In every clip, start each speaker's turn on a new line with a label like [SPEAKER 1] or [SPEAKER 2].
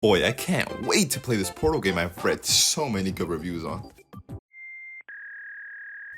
[SPEAKER 1] Boy, I can't wait to play this Portal game I've read so many good reviews on.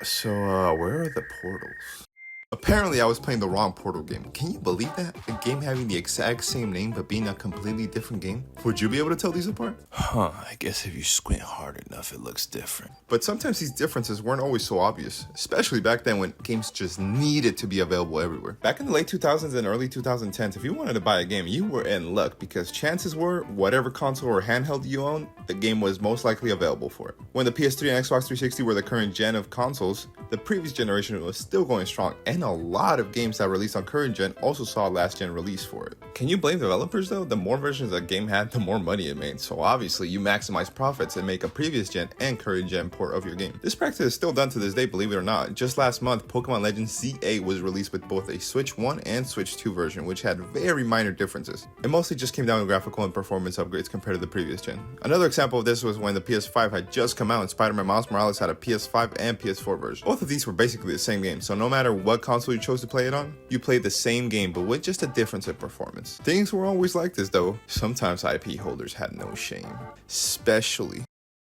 [SPEAKER 1] So, where are the portals? Apparently, I was playing the wrong Portal game. Can you believe that? A game having the exact same name but being a completely different game? Would you be able to tell these apart?
[SPEAKER 2] I guess if you squint hard enough, it looks different.
[SPEAKER 1] But sometimes these differences weren't always so obvious, especially back then when games just needed to be available everywhere. Back in the late 2000s and early 2010s, if you wanted to buy a game, you were in luck because chances were, whatever console or handheld you owned, the game was most likely available for it. When the PS3 and Xbox 360 were the current gen of consoles, the previous generation was still going strong, and a lot of games that released on current gen also saw a last gen release for it. Can you blame developers though? The more versions a game had, the more money it made, so obviously you maximize profits and make a previous gen and current gen port of your game. This practice is still done to this day, believe it or not. Just last month, Pokemon Legends Z8 was released with both a Switch 1 and Switch 2 version, which had very minor differences. It mostly just came down to graphical and performance upgrades compared to the previous gen. Another example of this was when the PS5 had just come out and Spider-Man Miles Morales had a PS5 and PS4 version. Both of these were basically the same game, so no matter what console you chose to play it on, you played the same game but with just a difference in performance. Things were always like this though. Sometimes IP holders had no shame, especially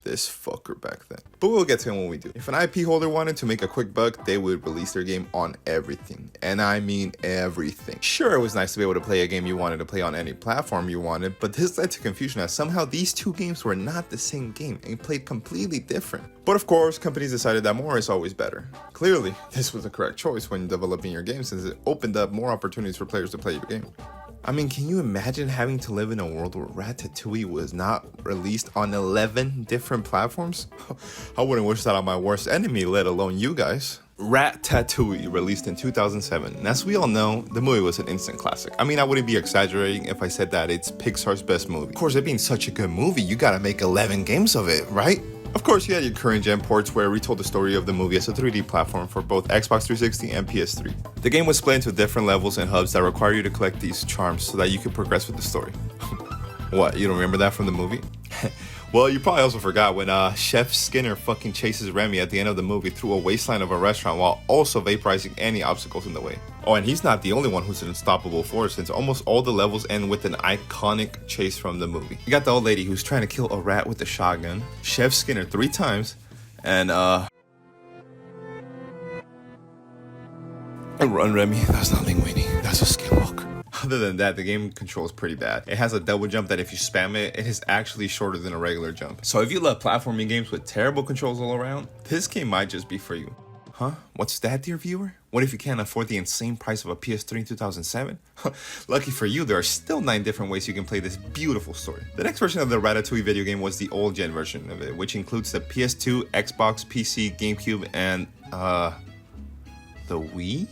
[SPEAKER 1] this fucker back then. But we'll get to him when we do. If an IP holder wanted to make a quick buck, they would release their game on everything. And I mean everything. Sure, it was nice to be able to play a game you wanted to play on any platform you wanted, but this led to confusion as somehow these two games were not the same game and played completely different. But of course, companies decided that more is always better. Clearly, this was the correct choice when developing your game since it opened up more opportunities for players to play your game. I mean, can you imagine having to live in a world where Ratatouille was not released on 11 different platforms? I wouldn't wish that on my worst enemy, let alone you guys. Ratatouille released in 2007, and as we all know, the movie was an instant classic. I mean, I wouldn't be exaggerating if I said that it's Pixar's best movie. Of course, it being such a good movie, you gotta make 11 games of it, right? Of course, you had your current gen ports where it retold the story of the movie as a 3D platform for both Xbox 360 and PS3. The game was split into different levels and hubs that require you to collect these charms so that you could progress with the story. What, you don't remember that from the movie? Well, you probably also forgot when Chef Skinner fucking chases Remy at the end of the movie through a wasteland of a restaurant while also vaporizing any obstacles in the way. Oh, and he's not the only one who's an unstoppable force since almost all the levels end with an iconic chase from the movie. You got the old lady who's trying to kill a rat with a shotgun, Chef Skinner 3 times, and run Remy, that's not Linguini, that's a skinwalker. Other than that, the game controls pretty bad. It has a double jump that if you spam it, it is actually shorter than a regular jump. So if you love platforming games with terrible controls all around, this game might just be for you. Huh? What's that, dear viewer? What if you can't afford the insane price of a PS3 in 2007? Lucky for you, there are still 9 different ways you can play this beautiful story. The next version of the Ratatouille video game was the old gen version of it, which includes the PS2, Xbox, PC, GameCube, and the Wii?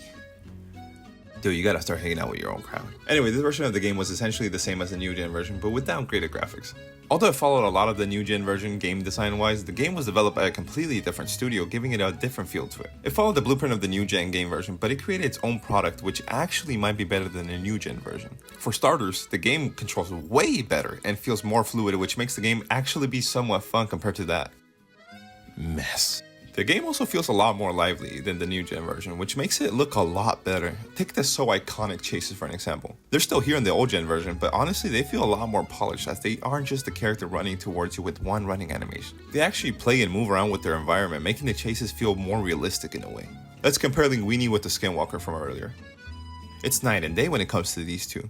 [SPEAKER 1] Dude, you gotta start hanging out with your own crowd. Anyway, this version of the game was essentially the same as the new gen version, but with downgraded graphics. Although it followed a lot of the new gen version game design wise, the game was developed by a completely different studio, giving it a different feel to it. It followed the blueprint of the new gen game version, but it created its own product, which actually might be better than the new gen version. For starters, the game controls way better and feels more fluid, which makes the game actually be somewhat fun compared to that mess. The game also feels a lot more lively than the new gen version, which makes it look a lot better. Take the so iconic chases for an example. They're still here in the old gen version, but honestly they feel a lot more polished as they aren't just the character running towards you with one running animation. They actually play and move around with their environment, making the chases feel more realistic in a way. Let's compare Linguini with the Skinwalker from earlier. It's night and day when it comes to these two.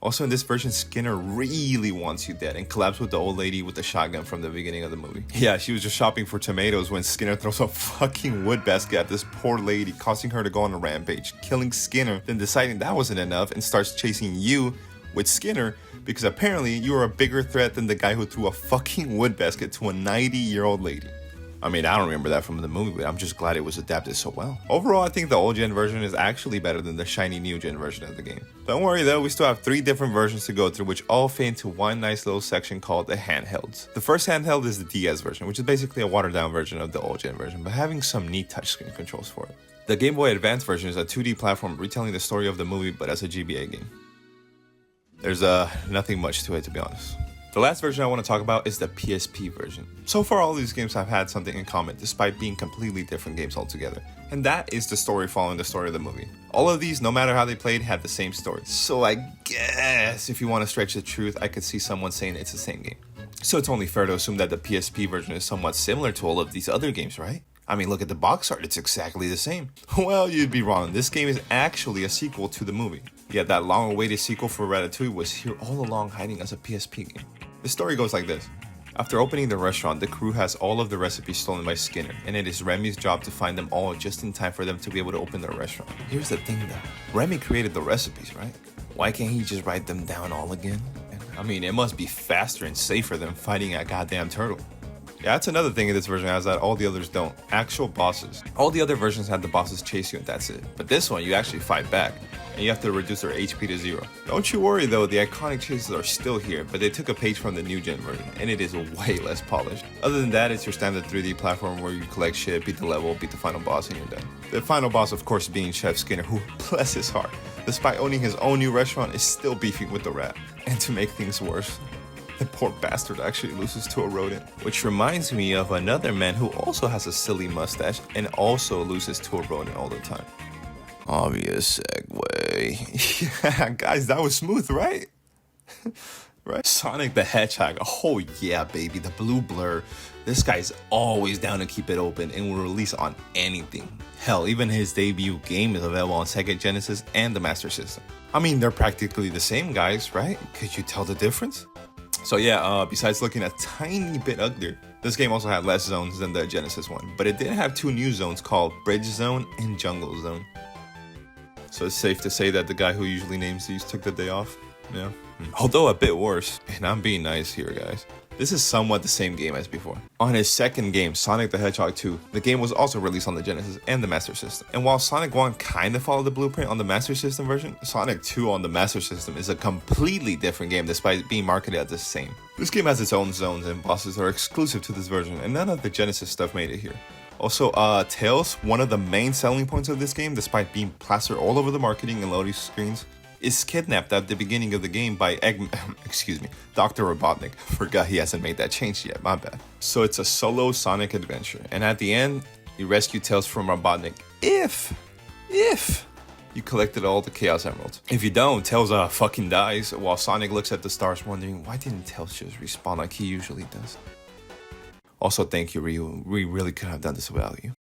[SPEAKER 1] Also in this version, Skinner really wants you dead and collabs with the old lady with the shotgun from the beginning of the movie. Yeah, she was just shopping for tomatoes when Skinner throws a fucking wood basket at this poor lady, causing her to go on a rampage, killing Skinner, then deciding that wasn't enough and starts chasing you with Skinner because apparently you are a bigger threat than the guy who threw a fucking wood basket to a 90-year-old lady. I mean, I don't remember that from the movie, but I'm just glad it was adapted so well. Overall, I think the old gen version is actually better than the shiny new gen version of the game. Don't worry though, we still have 3 different versions to go through, which all fit into one nice little section called the handhelds. The first handheld is the DS version, which is basically a watered down version of the old gen version, but having some neat touchscreen controls for it. The Game Boy Advance version is a 2D platform retelling the story of the movie, but as a GBA game. There's nothing much to it, to be honest. The last version I want to talk about is the PSP version. So far, all these games have had something in common, despite being completely different games altogether. And that is the story following the story of the movie. All of these, no matter how they played, had the same story. So I guess if you want to stretch the truth, I could see someone saying it's the same game. So it's only fair to assume that the PSP version is somewhat similar to all of these other games, right? I mean, look at the box art, it's exactly the same. Well, you'd be wrong. This game is actually a sequel to the movie. Yet that long-awaited sequel for Ratatouille was here all along hiding as a PSP game. The story goes like this. After opening the restaurant, the crew has all of the recipes stolen by Skinner, and it is Remy's job to find them all just in time for them to be able to open their restaurant. Here's the thing though, Remy created the recipes, right? Why can't he just write them down all again? I mean, it must be faster and safer than fighting a goddamn turtle. Yeah, that's another thing in this version is that all the others don't. Actual bosses. All the other versions had the bosses chase you and that's it. But this one, you actually fight back. And you have to reduce their HP to 0. Don't you worry though, the iconic chases are still here, but they took a page from the new gen version, and it is way less polished. Other than that, it's your standard 3D platform where you collect shit, beat the level, beat the final boss, and you're done. The final boss, of course, being Chef Skinner, who, bless his heart, despite owning his own new restaurant, is still beefing with the rat. And to make things worse, the poor bastard actually loses to a rodent. Which reminds me of another man who also has a silly mustache and also loses to a rodent all the time.
[SPEAKER 2] Obvious segue.
[SPEAKER 1] Yeah, guys, that was smooth, right? Right? Sonic the Hedgehog. Oh yeah, baby, the blue blur. This guy's always down to keep it open and will release on anything. Hell, even his debut game is available on Sega Genesis and the Master System. I mean, they're practically the same, guys, right? Could you tell the difference? So yeah, besides looking a tiny bit uglier, this game also had less zones than the Genesis one, but it did have 2 new zones called Bridge Zone and Jungle Zone. So it's safe to say that the guy who usually names these took the day off, yeah. Although a bit worse, and I'm being nice here, guys. This is somewhat the same game as before. On his second game, Sonic the Hedgehog 2, the game was also released on the Genesis and the Master System. And while Sonic 1 kinda followed the blueprint on the Master System version, Sonic 2 on the Master System is a completely different game despite being marketed as the same. This game has its own zones and bosses that are exclusive to this version, and none of the Genesis stuff made it here. Also, Tails, one of the main selling points of this game, despite being plastered all over the marketing and loading screens, is kidnapped at the beginning of the game by Dr. Robotnik. Forgot he hasn't made that change yet, my bad. So it's a solo Sonic adventure, and at the end, you rescue Tails from Robotnik if you collected all the Chaos Emeralds. If you don't, Tails fucking dies, while Sonic looks at the stars wondering, why didn't Tails just respawn like he usually does? Also, thank you, Ryu. We really could have done this without you.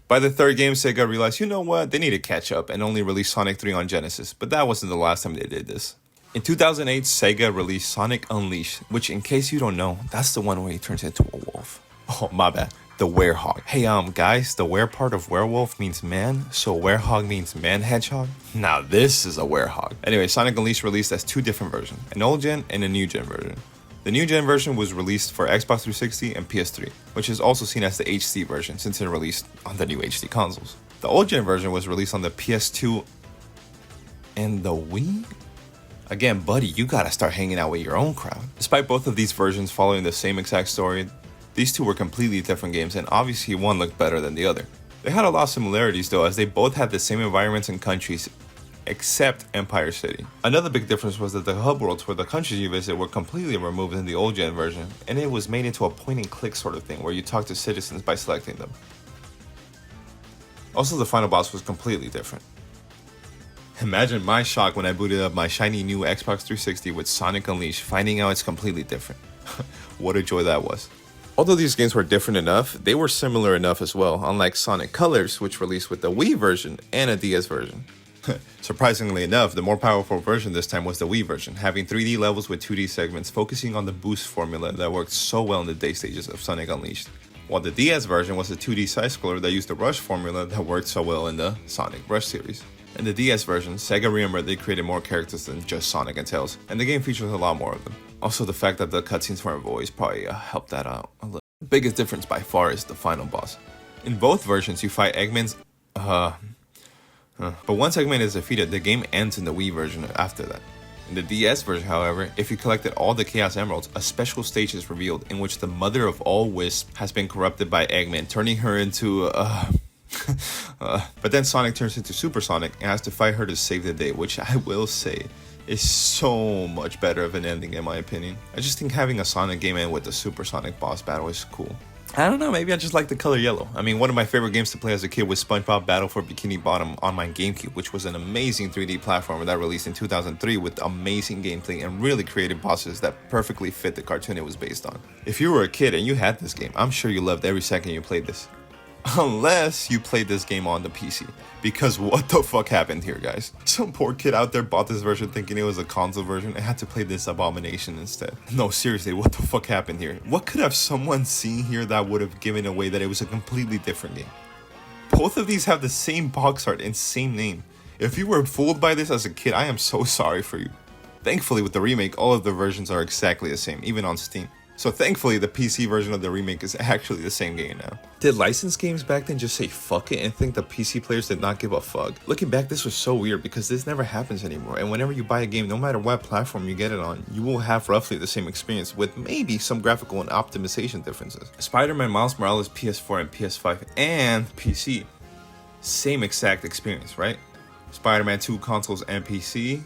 [SPEAKER 1] By the third game, Sega realized, you know what, they need to catch up and only release Sonic 3 on Genesis, but that wasn't the last time they did this. In 2008, Sega released Sonic Unleashed, which, in case you don't know, that's the one where he turns into a wolf. Oh, my bad. The werehog. Hey, guys, the were part of werewolf means man, so werehog means man-hedgehog? Now this is a werehog. Anyway, Sonic Unleashed released as 2 different versions, an old gen and a new gen version. The new gen version was released for Xbox 360 and PS3, which is also seen as the HD version since it released on the new HD consoles. The old gen version was released on the PS2 and the Wii? Again, buddy, you gotta start hanging out with your own crowd. Despite both of these versions following the same exact story, these 2 were completely different games, and obviously one looked better than the other. They had a lot of similarities though, as they both had the same environments and countries, except Empire City. Another big difference was that the hub worlds for the countries you visit were completely removed in the old gen version, and it was made into a point and click sort of thing where you talk to citizens by selecting them. Also, the final boss was completely different. Imagine my shock when I booted up my shiny new Xbox 360 with Sonic Unleashed, finding out it's completely different. What a joy that was. Although these games were different enough, they were similar enough as well, unlike Sonic Colors, which released with the Wii version and a DS version. Surprisingly enough, the more powerful version this time was the Wii version, having 3D levels with 2D segments, focusing on the boost formula that worked so well in the day stages of Sonic Unleashed. While the DS version was a 2D side-scroller that used the Rush formula that worked so well in the Sonic Rush series. In the DS version, Sega remembered they created more characters than just Sonic and Tails, and the game features a lot more of them. Also, the fact that the cutscenes weren't voiced probably helped that out a little. The biggest difference by far is the final boss. In both versions, you fight Eggman's but once Eggman is defeated, the game ends in the Wii version after that. In the DS version, however, if you collected all the Chaos Emeralds, a special stage is revealed in which the mother of all Wisps has been corrupted by Eggman, turning her into but then Sonic turns into Super Sonic and has to fight her to save the day, which I will say is so much better of an ending in my opinion. I just think having a Sonic game end with the Supersonic boss battle is cool. I don't know, maybe I just like the color yellow. I mean, one of my favorite games to play as a kid was SpongeBob Battle for Bikini Bottom on my GameCube, which was an amazing 3D platformer that released in 2003 with amazing gameplay and really creative bosses that perfectly fit the cartoon it was based on. If you were a kid and you had this game, I'm sure you loved every second you played this. Unless you played this game on the PC. Because what the fuck happened here, guys? Some poor kid out there bought this version thinking it was a console version and had to play this abomination instead. No, seriously, what the fuck happened here? What could have someone seen here that would have given away that it was a completely different game? Both of these have the same box art and same name. If you were fooled by this as a kid, I am so sorry for you. Thankfully, with the remake, all of the versions are exactly the same, even on Steam. So thankfully, the PC version of the remake is actually the same game now. Did licensed games back then just say fuck it and think the PC players did not give a fuck? Looking back, this was so weird because this never happens anymore. And whenever you buy a game, no matter what platform you get it on, you will have roughly the same experience with maybe some graphical and optimization differences. Spider-Man Miles Morales PS4 and PS5 and PC. Same exact experience, right? Spider-Man 2 consoles and PC.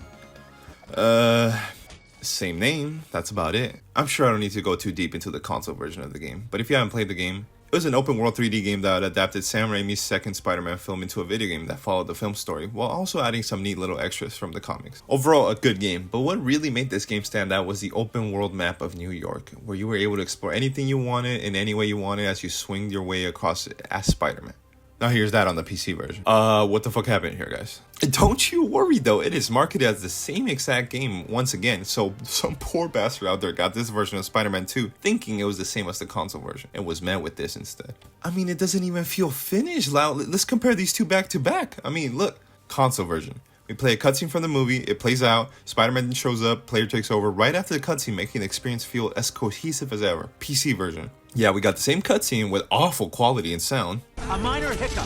[SPEAKER 1] Same name, that's about it. I'm sure I don't need to go too deep into the console version of the game, but if you haven't played the game, it was an open world 3D game that adapted Sam Raimi's second Spider-Man film into a video game that followed the film story, while also adding some neat little extras from the comics. Overall, a good game, but what really made this game stand out was the open world map of New York, where you were able to explore anything you wanted in any way you wanted as you swinged your way across it as Spider-Man. Now here's that on the PC version. What the fuck happened here, guys? Don't you worry though, it is marketed as the same exact game once again, so some poor bastard out there got this version of Spider-Man 2 thinking it was the same as the console version and was met with this instead. I mean, it doesn't even feel finished. Let's compare these two back to back. I mean, look, console version. We play a cutscene from the movie, it plays out, Spider-Man shows up, player takes over right after the cutscene, making the experience feel as cohesive as ever. PC version. Yeah, we got the same cutscene with awful quality and sound.
[SPEAKER 3] A minor hiccup.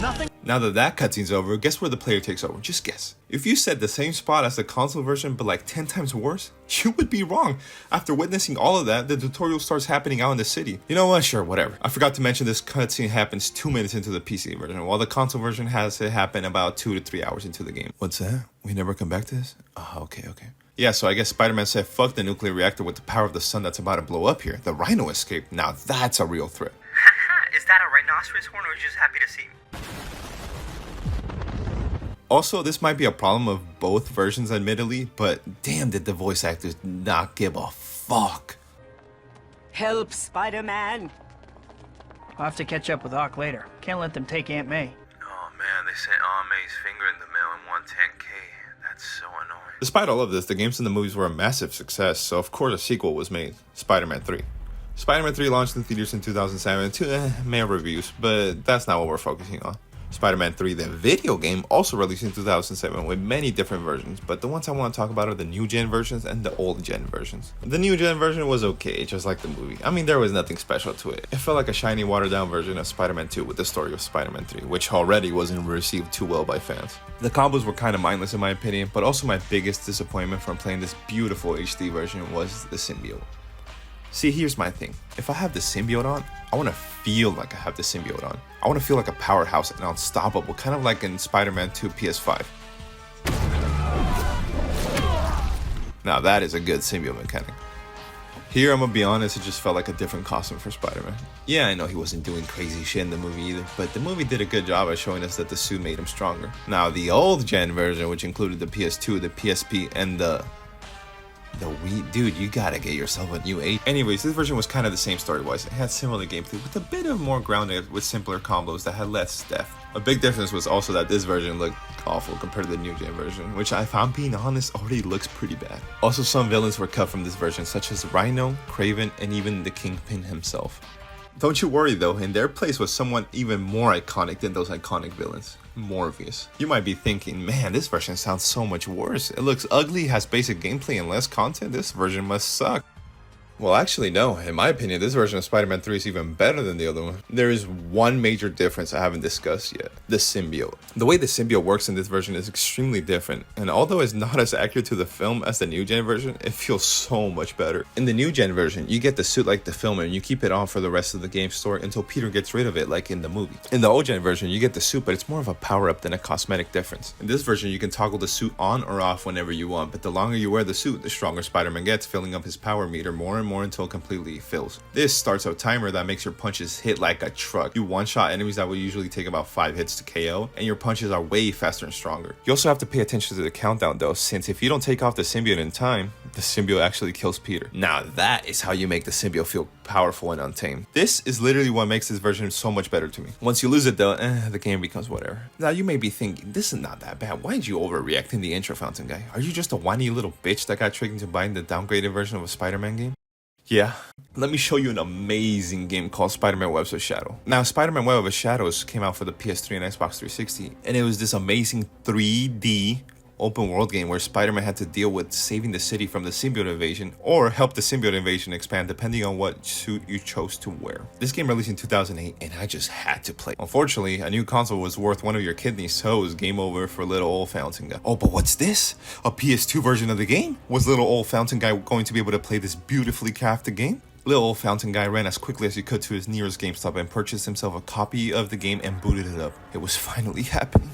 [SPEAKER 3] Nothing.
[SPEAKER 1] Now that cutscene's over, guess where the player takes over? Just guess. If you said the same spot as the console version but like 10 times worse, you would be wrong. After witnessing all of that, the tutorial starts happening out in the city. You know what? Sure, whatever. I forgot to mention this cutscene happens 2 minutes into the PC version, while the console version has it happen about 2 to 3 hours into the game. What's that? We never come back to this? Oh, okay. Yeah, so I guess Spider-Man said fuck the nuclear reactor with the power of the sun that's about to blow up here. The Rhino escaped. Now that's a real threat.
[SPEAKER 4] Haha, is that a rhinoceros horn or are you just happy to see me?
[SPEAKER 1] Also, this might be a problem of both versions admittedly, but damn did the voice actors not give a fuck.
[SPEAKER 3] Help, Spider-Man.
[SPEAKER 5] I'll have to catch up with Ock later. Can't let them take Aunt May.
[SPEAKER 2] Oh man, they sent Aunt May's finger in the mail and won 10K. That's so annoying.
[SPEAKER 1] Despite all of this, the games and the movies were a massive success, so of course a sequel was made, Spider-Man 3. Spider-Man 3 launched in theaters in 2007 to meh reviews, but that's not what we're focusing on. Spider-Man 3, the video game, also released in 2007 with many different versions, but the ones I want to talk about are the new-gen versions and the old-gen versions. The new-gen version was okay, just like the movie. I mean, there was nothing special to it. It felt like a shiny, watered-down version of Spider-Man 2 with the story of Spider-Man 3, which already wasn't received too well by fans. The combos were kind of mindless in my opinion, but also my biggest disappointment from playing this beautiful HD version was the symbiote. See, here's my thing. If I have the symbiote on, I want to feel like I have the symbiote on. I want to feel like a powerhouse and unstoppable, kind of like in Spider-Man 2 PS5. Now that is a good symbiote mechanic. Here, I'm gonna be honest, it just felt like a different costume for Spider-Man. Yeah, I know he wasn't doing crazy shit in the movie either, but the movie did a good job at showing us that the suit made him stronger. Now, the old gen version, which included the PS2, the PSP, and the Wii, dude, you gotta get yourself a new 8. Anyways, this version was kind of the same story-wise. It had similar gameplay with a bit of more grounded with simpler combos that had less depth. A big difference was also that this version looked awful compared to the new gen version, which if I'm being honest, already looks pretty bad. Also, some villains were cut from this version, such as Rhino, Kraven, and even the Kingpin himself. Don't you worry though, in their place was someone even more iconic than those iconic villains, Morpheus. You might be thinking, man, this version sounds so much worse. It looks ugly, has basic gameplay and less content. This version must suck. Well, actually, no. In my opinion, this version of Spider-Man 3 is even better than the other one. There is one major difference I haven't discussed yet. The symbiote. The way the symbiote works in this version is extremely different, and although it's not as accurate to the film as the new gen version, it feels so much better. In the new gen version, you get the suit like the film and you keep it on for the rest of the game story until Peter gets rid of it like in the movie. In the old gen version, you get the suit, but it's more of a power-up than a cosmetic difference. In this version, you can toggle the suit on or off whenever you want, but the longer you wear the suit, the stronger Spider-Man gets, filling up his power meter more and more until it completely fills. This starts a timer that makes your punches hit like a truck. You one-shot enemies that will usually take about 5 hits to KO, and your punches are way faster and stronger. You also have to pay attention to the countdown though, since if you don't take off the symbiote in time, the symbiote actually kills Peter. Now that is how you make the symbiote feel powerful and untamed. This is literally what makes this version so much better to me. Once you lose it though, the game becomes whatever. Now you may be thinking, this is not that bad. Why did you overreact in the intro, Fountain Guy? Are you just a whiny little bitch that got tricked into buying the downgraded version of a Spider-Man game? Yeah, let me show you an amazing game called Spider-Man Webs of Shadow. Now, Spider-Man Web of Shadows came out for the PS3 and Xbox 360, and it was this amazing 3D open world game where Spider-Man had to deal with saving the city from the symbiote invasion or help the symbiote invasion expand depending on what suit you chose to wear. This game released in 2008 and I just had to play. Unfortunately, a new console was worth one of your kidneys, so it was game over for little old Fountain Guy. Oh, but what's this? A PS2 version of the game? Was little old Fountain Guy going to be able to play this beautifully crafted game? Little old Fountain Guy ran as quickly as he could to his nearest GameStop and purchased himself a copy of the game and booted it up. It was finally happening.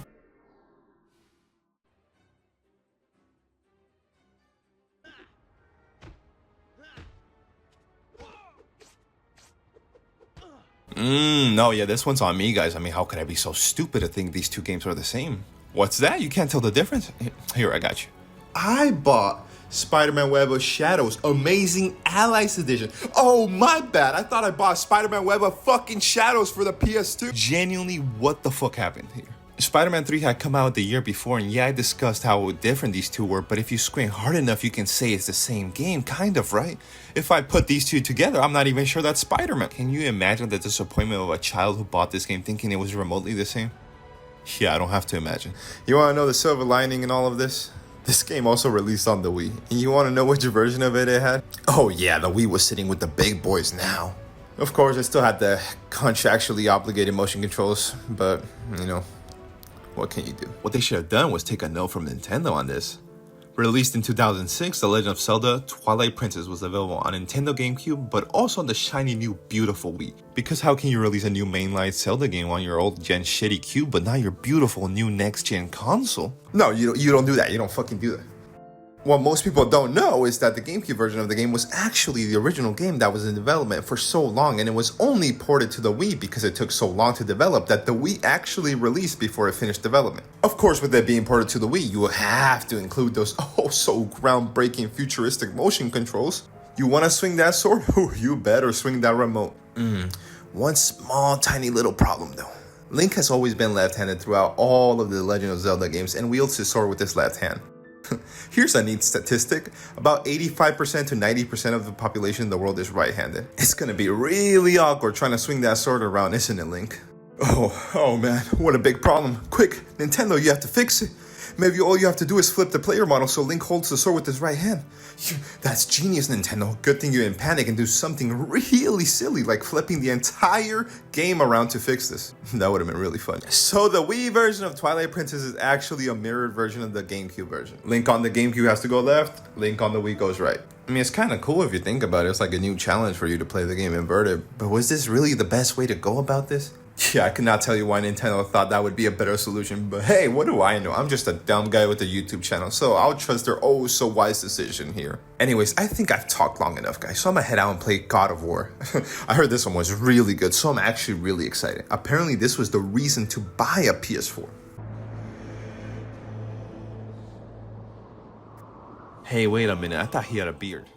[SPEAKER 1] No, yeah, this one's on me, guys. I mean, how could I be so stupid to think these two games are the same? What's that? You can't tell the difference? Here, I got you. I bought Spider-Man Web of Shadows Amazing Allies Edition. Oh, my bad. I thought I bought Spider-Man Web of fucking Shadows for the PS2. Genuinely, what the fuck happened here? Spider-Man 3 had come out the year before, and yeah, I discussed how different these two were, but if you squint hard enough, you can say it's the same game, kind of, right? If I put these two together, I'm not even sure that's Spider-Man. Can you imagine the disappointment of a child who bought this game thinking it was remotely the same? Yeah, I don't have to imagine. You want to know the silver lining in all of this? This game also released on the Wii, and you want to know which version of it had? Oh yeah, the Wii was sitting with the big boys now. Of course, it still had the contractually obligated motion controls, but, you know, what can you do? What they should have done was take a note from Nintendo on this. Released in 2006, The Legend of Zelda Twilight Princess was available on Nintendo GameCube, but also on the shiny new beautiful Wii. Because how can you release a new mainline Zelda game on your old gen shitty cube, but not your beautiful new next gen console? No, you don't do that. You don't fucking do that. What most people don't know is that the GameCube version of the game was actually the original game that was in development for so long, and it was only ported to the Wii because it took so long to develop that the Wii actually released before it finished development. Of course, with it being ported to the Wii, you will have to include those oh so groundbreaking futuristic motion controls. You want to swing that sword? Oh, you better swing that remote. One small tiny little problem though. Link has always been left-handed throughout all of the Legend of Zelda games and wields his sword with his left hand. Here's a neat statistic. About 85% to 90% of the population in the world is right-handed. It's gonna be really awkward trying to swing that sword around, isn't it, Link? Oh man, what a big problem. Quick, Nintendo, you have to fix it. Maybe all you have to do is flip the player model so Link holds the sword with his right hand. That's genius, Nintendo. Good thing you're in panic and do something really silly like flipping the entire game around to fix this. That would have been really fun. So the Wii version of Twilight Princess is actually a mirrored version of the GameCube version. Link on the GameCube has to go left, Link on the Wii goes right. I mean, it's kind of cool if you think about it. It's like a new challenge for you to play the game inverted. But was this really the best way to go about this? Yeah, I cannot tell you why Nintendo thought that would be a better solution, but hey, what do I know? I'm just a dumb guy with a YouTube channel, so I'll trust their oh so wise decision here. Anyways, I think I've talked long enough, guys, so I'm gonna head out and play God of War. I heard this one was really good, so I'm actually really excited. Apparently, this was the reason to buy a PS4. Hey, wait a minute, I thought he had a beard.